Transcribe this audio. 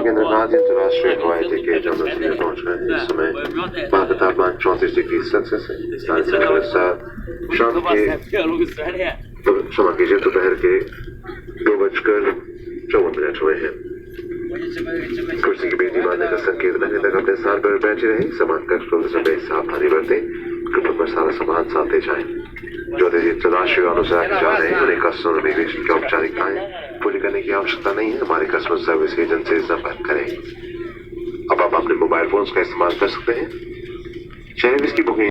के निर्बाध अंतर्राष्ट्रीय हवाई टिकट जमनपुर पहुंच रहे हैं। इस समय वहाँ का तापमान 34°C है। शाम के क्षमा कीजिए दोपहर के 2:54 हुए हैं। कुर्सी की बेटी बांधने का संकेत रहने तक अपने स्थान पर बैठे रहे। सामान कक्ष खोलते समय सावधानी बरतें। कृपया पर सारा सामान साथ ले जाएं। जो अंतर्राष्ट्रीय वालों से आगे जा रहे हैं उन्हें कस्टमर इमिग्रेशन की औपचारिकताएं पूरी करने की आवश्यकता नहीं है। हमारे कस्टमर सर्विस एजेंट से संपर्क करें। अब आप अपने मोबाइल फोन का इस्तेमाल कर सकते हैं। चाहे इसकी बुकिंग